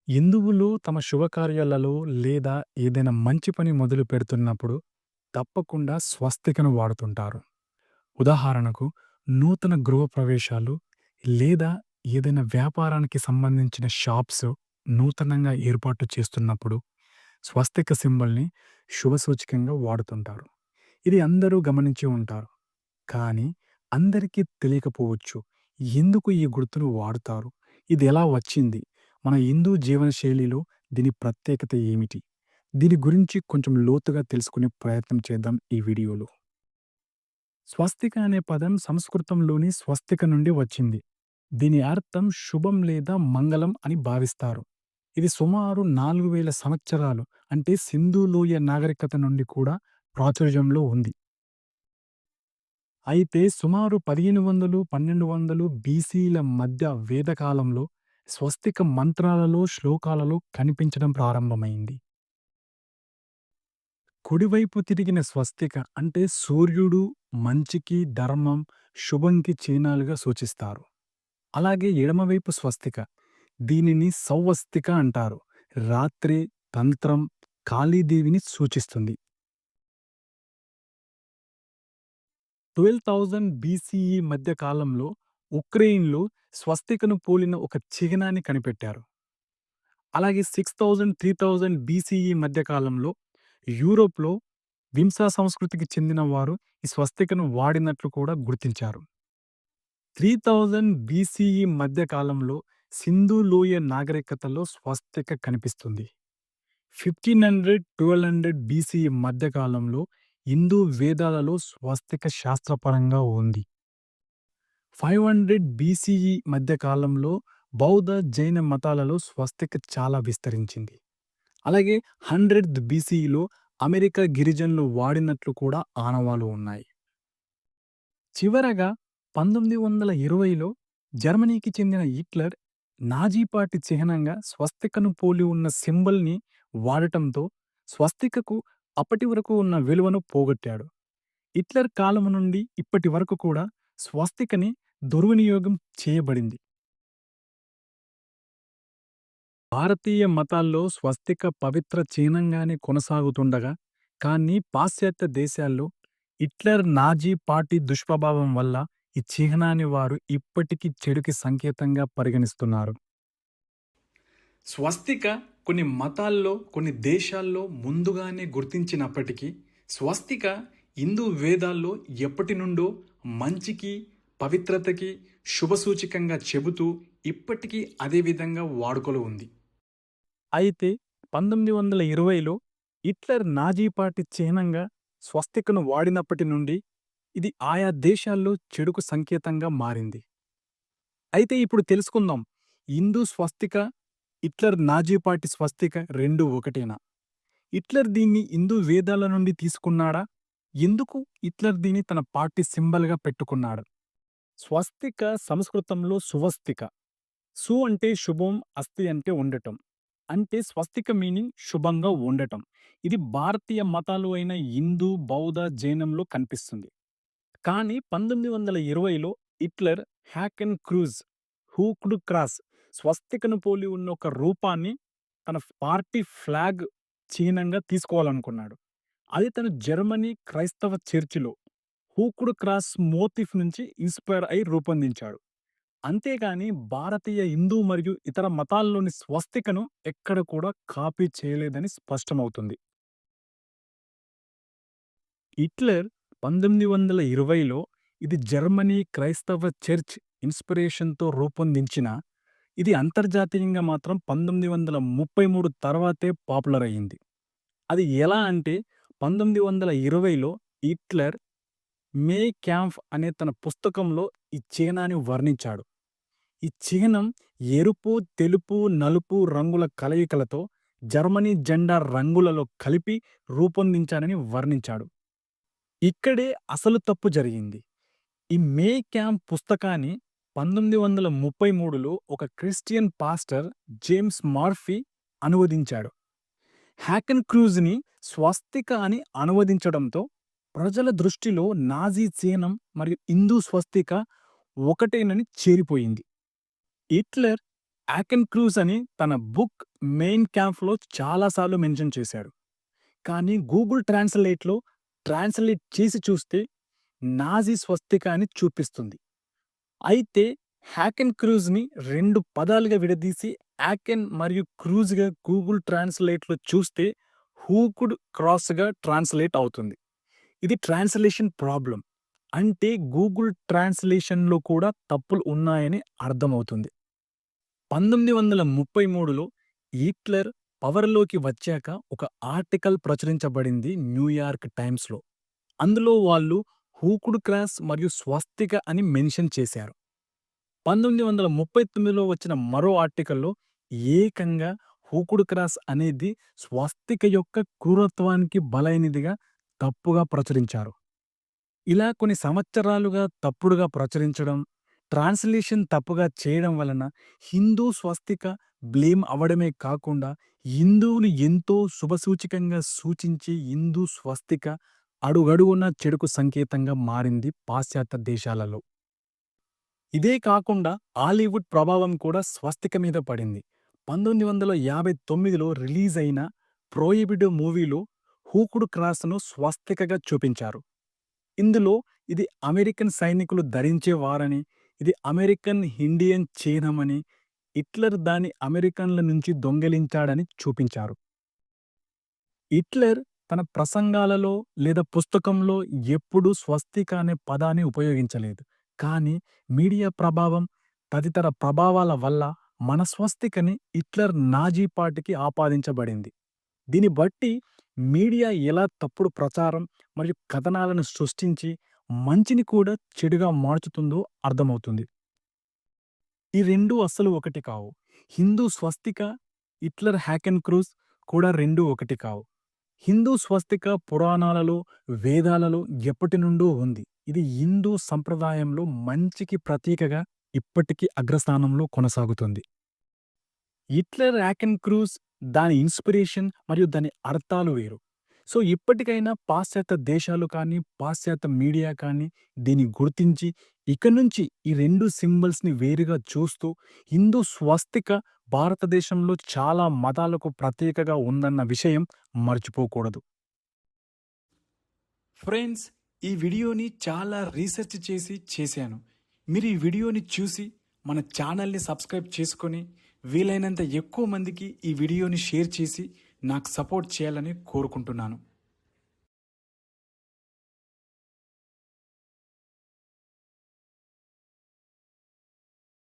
హిందువులు తమ శుభకార్యాలలో లేదా ఏదైనా మంచి పని మొదలు పెడుతున్నప్పుడు తప్పకుండా స్వస్తికను వాడుతుంటారు. ఉదాహరణకు నూతన గృహప్రవేశాలు లేదా ఏదైనా వ్యాపారానికి సంబంధించిన షాప్స్ నూతనంగా ఏర్పాటు చేస్తున్నప్పుడు స్వస్తిక సింబల్‌ని శుభసూచకంగా వాడుతుంటారు. ఇది అందరూ గమనించి ఉంటారు. కానీ అందరికీ తెలియకపోవచ్చు. ఎందుకు ఈ గుర్తును వాడుతారు? ఇది ఎలా వచ్చింది? మన హిందూ జీవన శైలిలో దీని ప్రత్యేకత ఏమిటి? దీని గురించి కొంచెం లోతుగా తెలుసుకునే ప్రయత్నం చేద్దాం ఈ వీడియోలో. స్వస్తిక అనే పదం సంస్కృతంలోని స్వస్తిక నుండి వచ్చింది. దీని అర్థం శుభం లేదా మంగళం అని భావిస్తారు. ఇది సుమారు 4000 సంవత్సరాలు అంటే సింధు లోయ నాగరికత నుండి కూడా ప్రాచుర్యంలో ఉంది. అయితే సుమారు 1500, 1200 బీసీల మధ్య వేదకాలంలో స్వస్తిక మంత్రాలలో, శ్లోకాలలో కనిపించడం ప్రారంభమైంది. కుడివైపు తిరిగిన స్వస్తిక అంటే సూర్యుడు మంచికి, ధర్మం, శుభంకి చిహ్నాలుగా సూచిస్తారు. అలాగే ఎడమవైపు స్వస్తిక దీనిని సౌవస్తిక అంటారు. రాత్రి, తంత్రం, కాళీదేవిని సూచిస్తుంది. 12,000 బీసీఈ మధ్య కాలంలో ఉక్రెయిన్‌లో స్వస్తికను పోలిన ఒక చిహ్నాన్ని కనిపెట్టారు. అలాగే 6000, 3000 బీసీఈ మధ్య కాలంలో యూరోప్‌లో వింస సంస్కృతికి చెందిన వారు ఈ స్వస్తికను వాడినట్లు కూడా గుర్తించారు. 3000 బీసీఈ మధ్య కాలంలో సింధు లోయ నాగరికతలో స్వస్తిక కనిపిస్తుంది. 1500, 1200 బీసీఈ మధ్య కాలంలో హిందూ వేదాలలో స్వస్తిక శాస్త్రపరంగా ఉంది. 500 బీసీఈ మధ్య కాలంలో బౌద్ధ, జైన మతాలలో స్వస్తిక చాలా విస్తరించింది. అలాగే 100th బీసీఈలో అమెరికా గిరిజనులు వాడినట్లు కూడా ఆనవాలు ఉన్నాయి. చివరగా 1920లో జర్మనీకి చెందిన హిట్లర్ నాజీ పార్టీ చిహ్నంగా స్వస్తికను పోలి ఉన్న సింబల్‌ని వాడటంతో స్వస్తికకు అప్పటి వరకు ఉన్న విలువను పోగొట్టాడు. హిట్లర్ కాలం నుండి ఇప్పటి వరకు కూడా స్వస్తికని దుర్వినియోగం చేయబడింది. భారతీయ మతాల్లో స్వస్తిక పవిత్ర చిహ్నంగానే కొనసాగుతుండగా, కానీ పాశ్చాత్య దేశాల్లో హిట్లర్ నాజీ పార్టీ దుష్ప్రభావం వల్ల ఈ చిహ్నాన్ని వారు ఇప్పటికీ చెడుకి సంకేతంగా పరిగణిస్తున్నారు. స్వస్తిక కొన్ని మతాల్లో, కొన్ని దేశాల్లో ముందుగానే గుర్తించినప్పటికీ, స్వస్తిక హిందూ వేదాల్లో ఎప్పటి నుండో మంచికి, పవిత్రతకి శుభసూచకంగా చెబుతూ ఇప్పటికీ అదే విధంగా వాడుకలో ఉంది. అయితే 1920లో హిట్లర్ నాజీ పార్టీ చిహ్నంగా స్వస్తికను వాడినప్పటి నుండి ఇది ఆయా దేశాల్లో చెడుకు సంకేతంగా మారింది. అయితే ఇప్పుడు తెలుసుకుందాం. హిందూ స్వస్తిక, హిట్లర్ నాజీ పార్టీ స్వస్తిక రెండూ ఒకటేనా? హిట్లర్ దీన్ని హిందూ వేదాల నుండి తీసుకున్నాడా? ఎందుకు హిట్లర్ దీన్ని తన పార్టీ సింబల్‌గా పెట్టుకున్నాడు? స్వస్తిక సంస్కృతంలో సువస్తిక. సు అంటే శుభం, అస్తి అంటే ఉండటం. అంటే స్వస్తిక మీనింగ్ శుభంగా ఉండటం. ఇది భారతీయ మతాలు అయిన హిందూ, బౌద్ధ, జైనంలో కనిపిస్తుంది. కానీ 1920లో హిట్లర్ హ్యాకెన్ క్రూజ్, హూక్డ్ క్రాస్ స్వస్తికను పోలి ఉన్న ఒక రూపాన్ని తన పార్టీ ఫ్లాగ్ చిహ్నంగా తీసుకోవాలనుకున్నాడు. అది తను జర్మనీ క్రైస్తవ చర్చిలో హూక్డ్ క్రాస్ మోటిఫ్ నుంచి ఇన్‌స్పైర్ అయి రూపొందించాడు. అంతేగాని భారతీయ హిందూ మరియు ఇతర మతాల్లోని స్వస్తికను ఎక్కడ కూడా కాపీ చేయలేదని స్పష్టమవుతుంది. హిట్లర్ 1920లో ఇది జర్మనీ క్రైస్తవ చర్చ్ ఇన్స్పిరేషన్‌తో రూపొందించినా, ఇది అంతర్జాతీయంగా మాత్రం 1933 తర్వాతే పాపులర్ అయింది. అది ఎలా అంటే 1920లో హిట్లర్ 'మే క్యాంప్' అనే తన పుస్తకంలో ఈ చిహ్నాన్ని వర్ణించాడు. ఈ చిహ్నం ఎరుపు, తెలుపు, నలుపు రంగుల కలయికలతో జర్మనీ జెండా రంగులలో కలిపి రూపొందించానని వర్ణించాడు. ఇక్కడే అసలు తప్పు జరిగింది. ఈ 'మే క్యాంప్' పుస్తకాన్ని 1933లో ఒక క్రిస్టియన్ పాస్టర్ జేమ్స్ మార్ఫీ అనువదించాడు. హ్యాకెన్ క్రూజ్‌ని స్వస్తిక అని అనువదించడంతో ప్రజల దృష్టిలో నాజీ చిహ్నం మరియు హిందూ స్వస్తిక ఒకటేనని చేరిపోయింది. హిట్లర్ యాకెన్ క్రూజ్ అని తన బుక్ మెయిన్ క్యాంప్‌లో చాలా సార్లు మెన్షన్ చేశాడు. కానీ గూగుల్ ట్రాన్స్‌లేట్‌లో ట్రాన్స్‌లేట్ చేసి చూస్తే నాజీ స్వస్తిక అని చూపిస్తుంది. అయితే హ్యాకెన్ క్రూజ్‌ని 2 పదాలుగా విడదీసి యాకెన్ మరియు క్రూజ్‌గా గూగుల్ ట్రాన్స్‌లేట్‌లో చూస్తే హూక్డ్ క్రాస్‌గా ట్రాన్స్‌లేట్ అవుతుంది. ఇది ట్రాన్స్‌లేషన్ ప్రాబ్లమ్. అంటే గూగుల్ ట్రాన్స్‌లేషన్‌లో కూడా తప్పులు ఉన్నాయని అర్థమవుతుంది. 1933లో హిట్లర్ పవర్‌లోకి వచ్చాక ఒక ఆర్టికల్ ప్రచురించబడింది న్యూయార్క్ టైమ్స్‌లో. అందులో వాళ్ళు హూక్డ్ క్రాస్ మరియు స్వస్తిక అని మెన్షన్ చేశారు. 1939లో వచ్చిన మరో ఆర్టికల్‌లో ఏకంగా హూక్డ్ క్రాస్ అనేది స్వస్తిక యొక్క క్రూరత్వానికి బలైనదిగా తప్పుగా ప్రచురించారు. ఇలా కొన్ని సంవత్సరాలుగా తప్పుడుగా ప్రచురించడం, ట్రాన్స్‌లేషన్ తప్పుగా చేయడం వలన హిందూ స్వస్తిక బ్లేమ్ అవ్వడమే కాకుండా హిందువులు ఎంతో శుభసూచకంగా సూచించి హిందూ స్వస్తిక అడుగడుగునా చెడుకు సంకేతంగా మారింది పాశ్చాత్య దేశాలలో. ఇదే కాకుండా హాలీవుడ్ ప్రభావం కూడా స్వస్తిక మీద పడింది. 1959లో రిలీజ్ అయిన 'ప్రోయిబిడ్' మూవీలో హూక్డ్ క్రాస్‌ను స్వస్తికగా చూపించారు. ఇందులో ఇది అమెరికన్ సైనికులు ధరించేవారని, ఇది అమెరికన్ ఇండియన్ చిహ్నమని, హిట్లర్ దాన్ని అమెరికన్ల నుంచి దొంగిలించాడని చూపించారు. హిట్లర్ తన ప్రసంగాలలో లేదా పుస్తకంలో ఎప్పుడూ స్వస్తిక అనే పదాన్ని ఉపయోగించలేదు. కానీ మీడియా ప్రభావం, తదితర ప్రభావాల వల్ల మన స్వస్తికని హిట్లర్ నాజీ పార్టీకి ఆపాదించబడింది. దీన్ని బట్టి మీడియా ఎలా తప్పుడు ప్రచారం మరియు కథనాలను సృష్టించి మంచిని కూడా చెడుగా మార్చుతుందో అర్థమవుతుంది. ఈ 2 అస్సలు ఒకటి కావు. హిందూ స్వస్తిక, హిట్లర్ హ్యాకెన్ క్రూజ్ కూడా 2 ఒకటి కావు. హిందూ స్వస్తిక పురాణాలలో, వేదాలలో ఎప్పటినుండో ఉంది. ఇది హిందూ సంప్రదాయంలో మంచికి ప్రతీకగా ఇప్పటికీ అగ్రస్థానంలో కొనసాగుతుంది. హిట్లర్ హ్యాకెన్ క్రూజ్ దాని ఇన్స్పిరేషన్ మరియు దాని అర్థాలు వేరు. సో, ఇప్పటికైనా పాశ్చాత్య దేశాలు కానీ, పాశ్చాత్య మీడియా కానీ దీన్ని గుర్తించి ఇక నుంచి ఈ 2 సింబల్స్‌ని వేరుగా చూస్తూ హిందూ స్వస్తిక భారతదేశంలో చాలా మతాలకు ప్రతీకగా ఉందన్న విషయం మర్చిపోకూడదు. ఫ్రెండ్స్, ఈ వీడియోని చాలా రీసెర్చ్ చేసి చేశాను. మీరు ఈ వీడియోని చూసి మన ఛానల్ని సబ్స్క్రైబ్ చేసుకొని వీలైనంత ఎక్కువ మందికి ఈ వీడియోని షేర్ చేసి నాకు సపోర్ట్ చేయాలని కోరుకుంటున్నాను.